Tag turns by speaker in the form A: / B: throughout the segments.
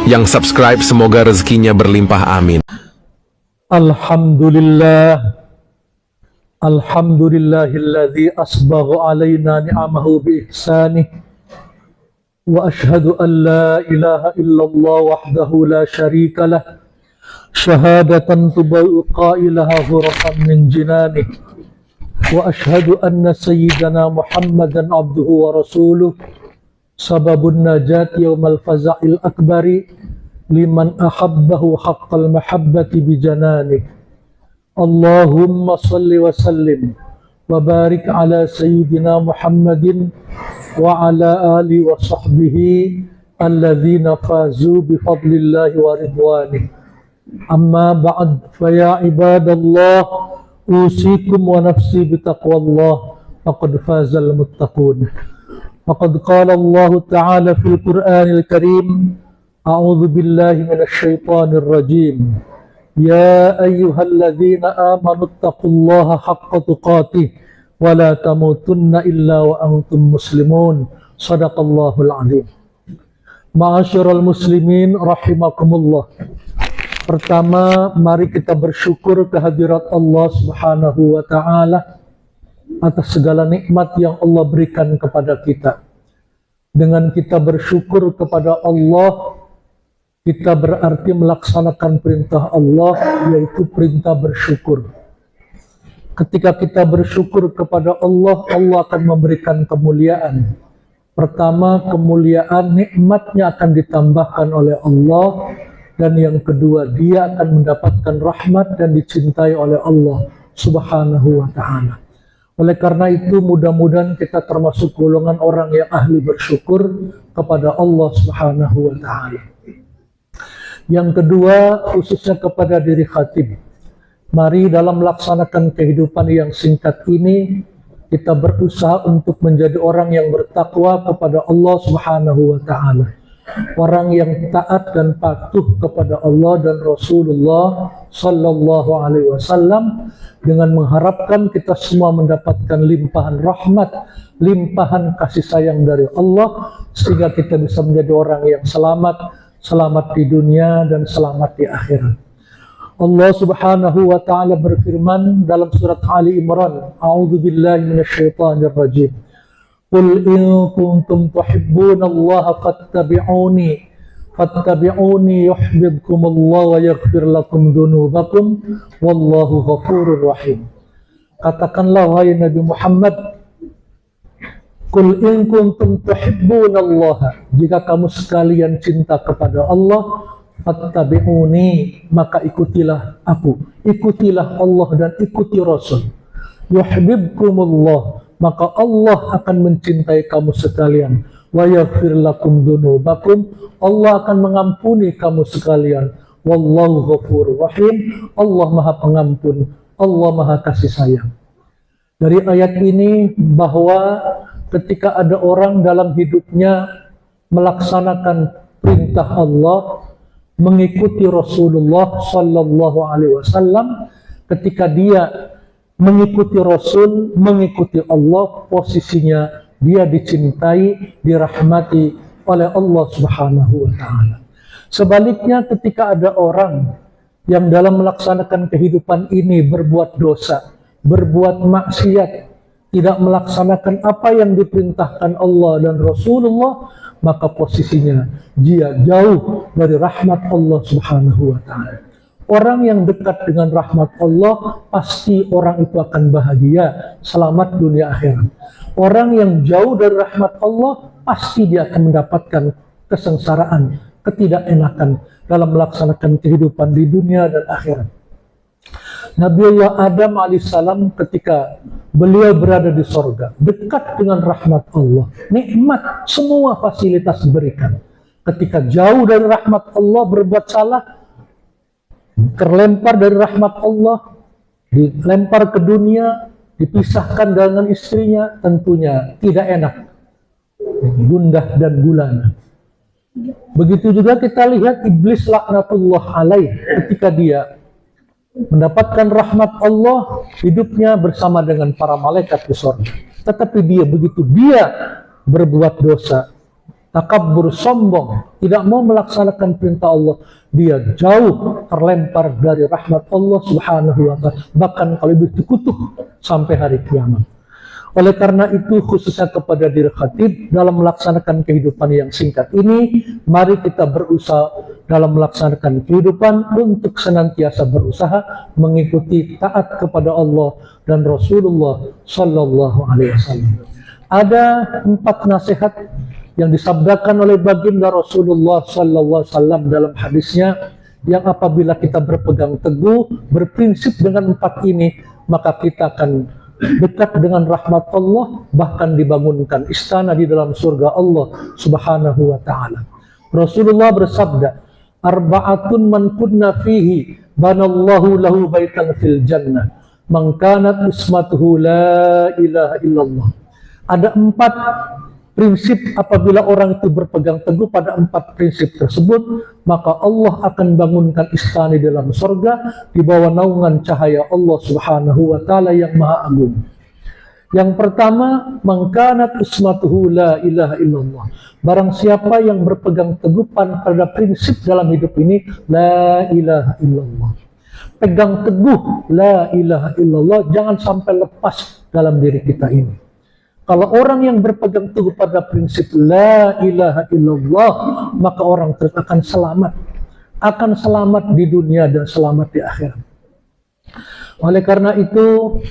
A: Yang subscribe semoga rezekinya berlimpah, amin.
B: Alhamdulillah, alhamdulillahilladzi asbagha alaina ni'amahu bi ihsanih, wa ashhadu an la ilaha illallah wahdahu la syarika lah, syahadatan tubawu qailaha hurafan min jinanih, wa ashhadu anna sayyidana Muhammadan abduhu wa rasuluh, sababun najat yawmal faza'il akbari liman ahabbahu haqqal mahabbati bijananih. Allahumma salli wa sallim wa barik ala sayyidina Muhammadin wa ala ali wa sahbihi alladhina fazu bifadlillahi wa ridwanih. Amma ba'd, faya ibadallah, usikum wa nafsi bitaqwallah, faqad fazal muttaqun. Faqad qala Allah ta'ala fil Qur'anil Karim, a'udzu billahi minasy syaithanir rajim. Ya ayyuhalladzina amanu taqullaha haqqa tuqatih wa la tamutunna illa wa antum muslimun. Shadaqallahul azim. Ma'asyiral muslimin rahimakumullah. Pertama, mari kita bersyukur kehadirat Allah Subhanahu wa taala atas segala nikmat yang Allah berikan kepada kita. Dengan kita bersyukur kepada Allah, kita berarti melaksanakan perintah Allah, yaitu perintah bersyukur. Ketika kita bersyukur kepada Allah, Allah akan memberikan kemuliaan. Pertama, kemuliaan nikmatnya akan ditambahkan oleh Allah. Dan yang kedua, dia akan mendapatkan rahmat dan dicintai oleh Allah Subhanahu wa ta'ala. Oleh karena itu, mudah-mudahan kita termasuk golongan orang yang ahli bersyukur kepada Allah Subhanahu wa ta'ala. Yang kedua, khususnya kepada diri khatib. Mari dalam melaksanakan kehidupan yang singkat ini, kita berusaha untuk menjadi orang yang bertakwa kepada Allah Subhanahu wa ta'ala. Orang yang taat dan patuh kepada Allah dan Rasulullah Sallallahu Alaihi Wasallam, dengan mengharapkan kita semua mendapatkan limpahan rahmat, limpahan kasih sayang dari Allah, sehingga kita bisa menjadi orang yang selamat di dunia dan selamat di akhirat. Allah Subhanahu wa ta'ala berfirman dalam surat Ali Imran, a'udzu billahi minasyaitonir rajim. Qul in kuntum tuhibbunallaha fattabi'uni yuhibbukumullahu wa yaghfir lakum dzunubakum wallahu ghafurur rahim. Katakanlah wahai Nabi Muhammad, Qul in kuntum tuhibbunallaha, jika kamu sekalian cinta kepada Allah, fattabi'uni, maka ikutilah aku, ikutilah Allah dan ikuti Rasul. Yuhibbukumullah, maka Allah akan mencintai kamu sekalian. Wa yaghfir lakum dzunubakum, Allah akan mengampuni kamu sekalian. Wallahu ghafurur rahim, Allah Maha Pengampun, Allah Maha Kasih Sayang. Dari ayat ini bahwa ketika ada orang dalam hidupnya melaksanakan perintah Allah, mengikuti Rasulullah Sallallahu Alaihi Wasallam, ketika dia mengikuti Rasul, mengikuti Allah, posisinya dia dicintai, dirahmati oleh Allah Subhanahu wa ta'ala. Sebaliknya, ketika ada orang yang dalam melaksanakan kehidupan ini berbuat dosa, berbuat maksiat, tidak melaksanakan apa yang diperintahkan Allah dan Rasulullah, maka posisinya dia jauh dari rahmat Allah Subhanahu wa ta'ala. Orang yang dekat dengan rahmat Allah, pasti orang itu akan bahagia, selamat dunia akhirat. Orang yang jauh dari rahmat Allah, pasti dia akan mendapatkan kesengsaraan, ketidakenakan dalam melaksanakan kehidupan di dunia dan akhirat. Nabiullah Adam alaihissalam ketika beliau berada di sorga, dekat dengan rahmat Allah, nikmat, semua fasilitas diberikan. Ketika jauh dari rahmat Allah, berbuat salah, terlempar dari rahmat Allah, dilempar ke dunia, dipisahkan dengan istrinya, tentunya tidak enak, gundah dan gulana. Begitu juga kita lihat iblis laknatullah alaih, ketika dia mendapatkan rahmat Allah, hidupnya bersama dengan para malaikat di surga. Tetapi dia begitu dia berbuat dosa, Takabur, sombong, tidak mau melaksanakan perintah Allah, dia jauh terlempar dari rahmat Allah Subhanahu wa Ta'ala, bahkan kalau lebih dikutuk sampai hari kiamat. Oleh karena itu, khususnya kepada diri khatib dalam melaksanakan kehidupan yang singkat ini, mari kita berusaha dalam melaksanakan kehidupan untuk senantiasa berusaha mengikuti taat kepada Allah dan Rasulullah Sallallahu Alaihi Wasallam. Ada 4 nasihat yang disabdakan oleh baginda Rasulullah Sallallahu Alaihi Wasallam dalam hadisnya, yang apabila kita berpegang teguh, berprinsip dengan 4 ini, maka kita akan dekat dengan rahmat Allah, bahkan dibangunkan istana di dalam surga Allah Subhanahu wa Ta'ala. Rasulullah bersabda, arba'atun man kunna fihi banallahu lahu baitan fil jannah man kanat ismatuhu la ilaha illallah. Ada 4 prinsip, apabila orang itu berpegang teguh pada 4 prinsip tersebut, maka Allah akan bangunkan istana di dalam surga di bawah naungan cahaya Allah Subhanahu wa Ta'ala yang maha agung. Yang pertama, mangkanat ismatuhu la ilaha illallah. Barang siapa yang berpegang teguh pada prinsip dalam hidup ini, la ilaha illallah. Pegang teguh la ilaha illallah, jangan sampai lepas dalam diri kita ini. Kalau orang yang berpegang teguh pada prinsip la ilaha illallah, maka orang tersebut akan selamat. Akan selamat di dunia dan selamat di akhirat. Oleh karena itu,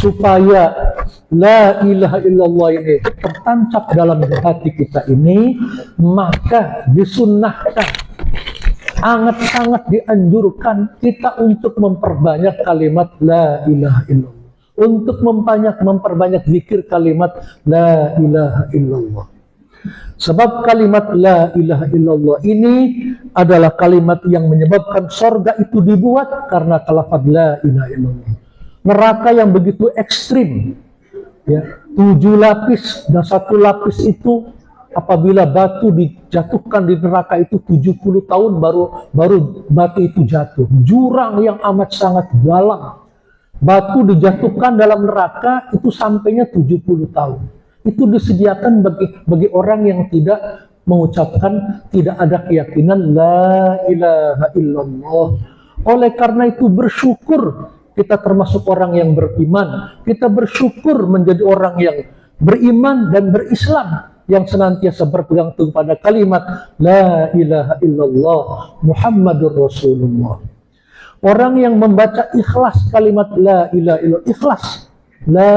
B: supaya la ilaha illallah ini tertancap dalam hati kita ini, maka disunnahkan, sangat-sangat dianjurkan kita untuk memperbanyak kalimat la ilaha illallah. Untuk memperbanyak zikir kalimat la ilaha illallah. Sebab kalimat la ilaha illallah ini adalah kalimat yang menyebabkan sorga itu dibuat karena lafaz la ilaha illallah. Neraka yang begitu ekstrim, ya, 7 lapis, dan 1 lapis itu apabila batu dijatuhkan di neraka itu 70 tahun baru batu itu jatuh. Jurang yang amat sangat dalam. Batu dijatuhkan dalam neraka itu sampainya 70 tahun. Itu disediakan bagi orang yang tidak mengucapkan, tidak ada keyakinan la ilaha illallah. Oleh karena itu bersyukur kita termasuk orang yang beriman. Kita bersyukur menjadi orang yang beriman dan berislam, yang senantiasa berpegang teguh pada kalimat la ilaha illallah Muhammadur Rasulullah. Orang yang membaca ikhlas kalimat la ilaha illallah, ikhlas la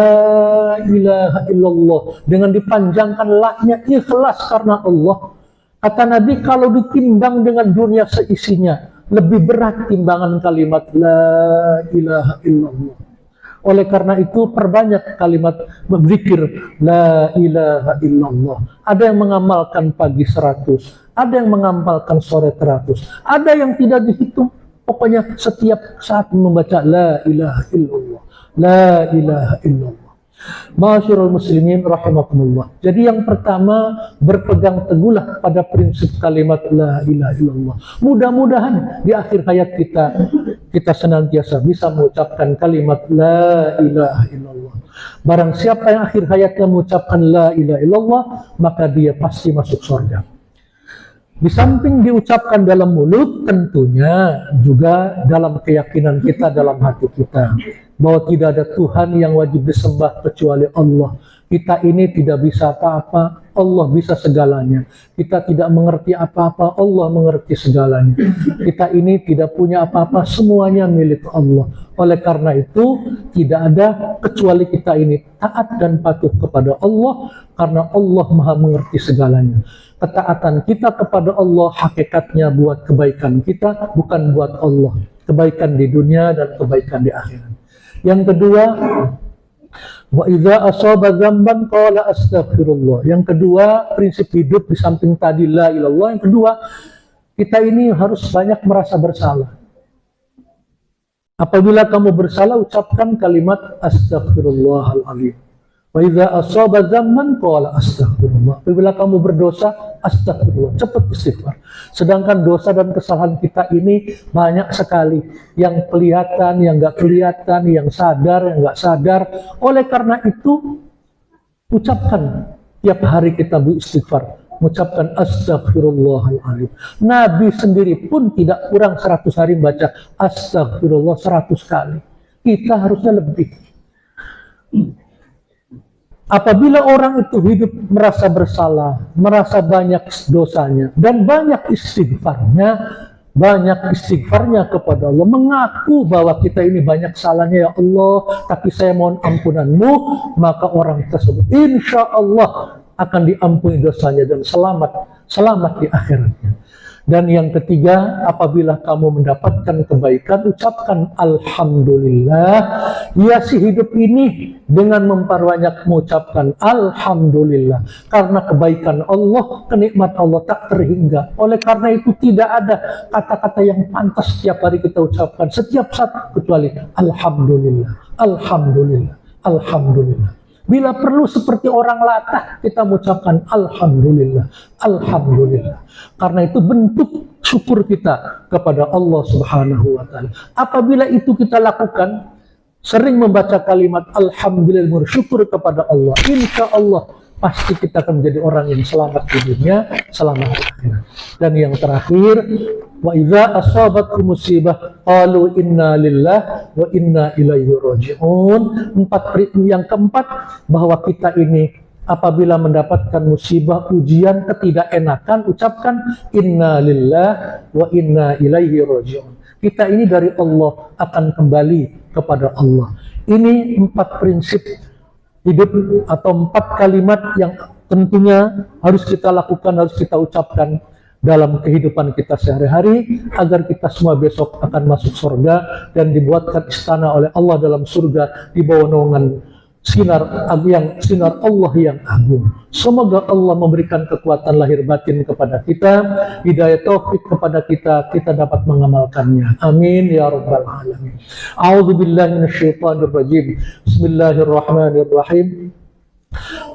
B: ilaha illallah dengan dipanjangkan la-nya, ikhlas karena Allah. Kata Nabi, kalau ditimbang dengan dunia seisinya, lebih berat timbangan kalimat la ilaha illallah. Oleh karena itu perbanyak kalimat berzikir la ilaha illallah. Ada yang mengamalkan pagi 100, ada yang mengamalkan sore 100, ada yang tidak dihitung. Pokoknya setiap saat membaca la ilaha illallah, la ilaha illallah. Ma'asyiral muslimin rahimakumullah. Jadi yang pertama, berpegang teguhlah pada prinsip kalimat la ilaha illallah. Mudah-mudahan di akhir hayat kita senantiasa bisa mengucapkan kalimat la ilaha illallah. Barang siapa yang akhir hayatnya mengucapkan la ilaha illallah, maka dia pasti masuk surga. Di samping diucapkan dalam mulut, tentunya juga dalam keyakinan kita, dalam hati kita, bahwa tidak ada Tuhan yang wajib disembah kecuali Allah. Kita ini tidak bisa apa-apa, Allah bisa segalanya. Kita tidak mengerti apa-apa, Allah mengerti segalanya. Kita ini tidak punya apa-apa, semuanya milik Allah. Oleh karena itu, tidak ada kecuali kita ini taat dan patuh kepada Allah, karena Allah maha mengerti segalanya. Ketaatan kita kepada Allah hakikatnya buat kebaikan kita, bukan buat Allah. Kebaikan di dunia dan kebaikan di akhirat. Yang kedua, wa idza asaba dzamban qala astaghfirullah. Yang kedua, prinsip hidup di samping tadi la ilallah, yang kedua, kita ini harus banyak merasa bersalah. Apabila kamu bersalah, ucapkan kalimat astaghfirullahaladzim. Wa idza asaba dzamban qala astaghfirullah. Apabila kamu berdosa, astagfirullah, cepat istighfar. Sedangkan dosa dan kesalahan kita ini banyak sekali, yang kelihatan, yang nggak kelihatan, yang sadar, yang nggak sadar. Oleh karena itu, ucapkan tiap hari kita beristighfar. mengucapkan astagfirullahaladzim. Nabi sendiri pun tidak kurang 100 hari membaca astagfirullah 100 kali. Kita harusnya lebih. Apabila orang itu hidup merasa bersalah, merasa banyak dosanya, dan banyak istighfarnya kepada Allah, mengaku bahwa kita ini banyak salahnya, ya Allah, tapi saya mohon ampunanmu, maka orang tersebut insya Allah akan diampuni dosanya dan selamat di akhiratnya. Dan yang ketiga, apabila kamu mendapatkan kebaikan, ucapkan Alhamdulillah. Hiasi hidup ini dengan memperbanyak mengucapkan Alhamdulillah. Karena kebaikan Allah, kenikmat Allah tak terhingga. Oleh karena itu tidak ada kata-kata yang pantas setiap hari kita ucapkan, setiap saat, kecuali Alhamdulillah, Alhamdulillah, Alhamdulillah. Bila perlu seperti orang latah, kita mengucapkan Alhamdulillah, Alhamdulillah. Karena itu bentuk syukur kita kepada Allah Subhanahu wa Ta'ala. Apabila itu kita lakukan, sering membaca kalimat Alhamdulillah, bersyukur kepada Allah, insya Allah pasti kita akan menjadi orang yang selamat di dunia, selamat di akhirat. Dan yang terakhir, wa idza asabatkum musibah qalu inna lillahi wa inna ilaihi raji'un. Yang keempat, bahwa kita ini apabila mendapatkan musibah, ujian, ketidakenakan, ucapkan inna lillahi wa inna ilaihi raji'un. Kita ini dari Allah, akan kembali kepada Allah. Ini 4 prinsip hidup atau 4 kalimat yang tentunya harus kita lakukan, harus kita ucapkan dalam kehidupan kita sehari-hari, agar kita semua besok akan masuk surga dan dibuatkan istana oleh Allah dalam surga di bawah naungan sinar Allah yang agung. Semoga Allah memberikan kekuatan lahir batin kepada kita, hidayah taufik kepada kita dapat mengamalkannya. Amin ya rabbal alamin. A'udzubillahi minasyaitonir rajim. Bismillahirrahmanirrahim.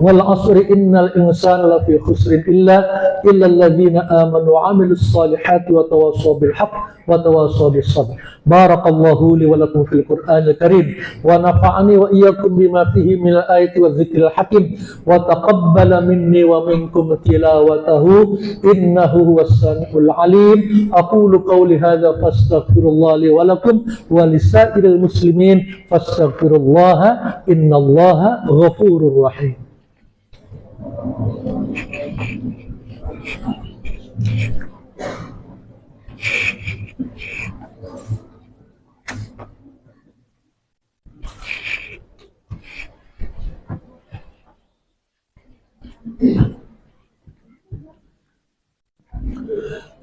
B: Wal asri innal insana lafi khusrin illa alladzina amanu wa 'amilus solihati wa tawassaw bil haqq wa tawassaw bis sabr. Barakallahu li wa lakum fil Qur'anil Karim wa nafa'ani wa iyyakum bima fihi minal ayati wa dzikril hakim wa taqabbala minni wa minkum tilawatahu innahu huwas samiul alim. Aqulu qawli hadza fastaghfirullah li wa lakum wa lisairil muslimin fastaghfirullaha innallaha ghafurur rahim.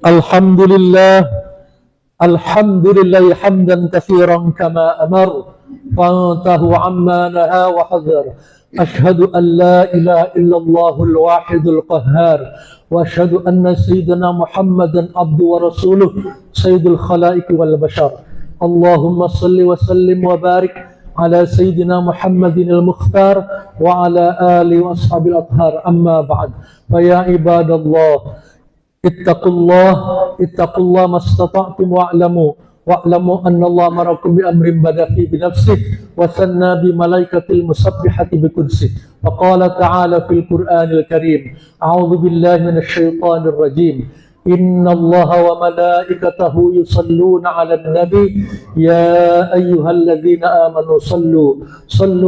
B: Alhamdulillah, alhamdulillah hamdan katsiran kama amar wa antahu amma naha wa hadar. Ashhadu an la ilaha illallahul wahidul qahhar wa ashhadu anna sayyidina Muhammadan abdu wa rasuluh sayyidul khalaiq wal bashar. Allahumma salli wa sallim wa barik ala sayyidina Muhammadin al-mukhtar wa ala alihi wa ashabil athhar. Amma ba'd. Fa ya ibadallah, ittaqullah mastata'tum wa'lamu anna Allah amarakum bi amrin bada fi bi nafsihi wa sanna bi malaikatil musabbihati bi qudsihi wa qala ta'ala fil Qur'anil Karim a'udzu billahi minasy syaithanir rajim. Inna Allaha wa malaikatahu yusalluna 'alan nabi ya ayyuhalladzina amanu sallu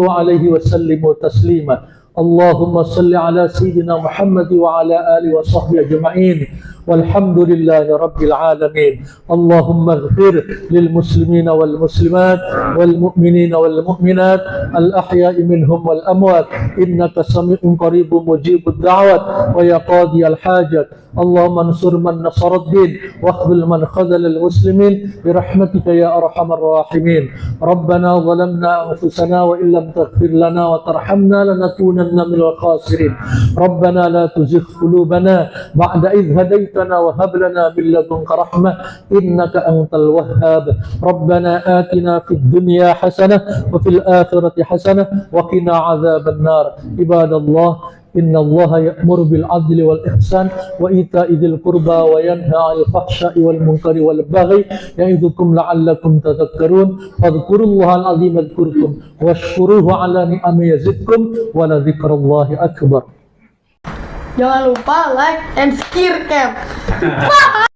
B: 'alaihi wa sallimu taslima. Allahumma salli ala sayyidina Muhammad wa ala alihi wa sahbihi ajma'in. Walhamdulillahi rabbil alamin. Allahumma ighfir lil muslimina wal muslimat wal mu'minina wal mu'minat al ahya'i minhum wal amwat innaka sami'un qaribun mujibud da'wat wa ya qadiyal hajat. Allahumma ansur man nasaraddin wa khzul man khazala al muslimin bi rahmatika ya arhamar rahimin. Rabbana zalamna anfusana wa illam taghfir lana wa tarhamna lanakunanna minal khasirin. Rabbana la tuzigh qulubana ba'da idh hadaytana wa hab lana min ladunka rahmah innaka antal wahhab. Rabbana atina fid dunya hasanah wa fil akhirati hasanah wa qina adzaban nar. Ibadallah, inna Allaha ya'muru bil 'adli wal ihsan wa ita'i dzil qurba wa yanha 'anil fahsya'i wal munkari wal baghi ya'idzukum la'allakum tadhakkarun. Fadhkurullahal 'azim yadhkurkum washkuruhu 'ala ni'amihi yazidkum wa la dzikrallahi akbar.
C: Jangan lupa like and share, Cap.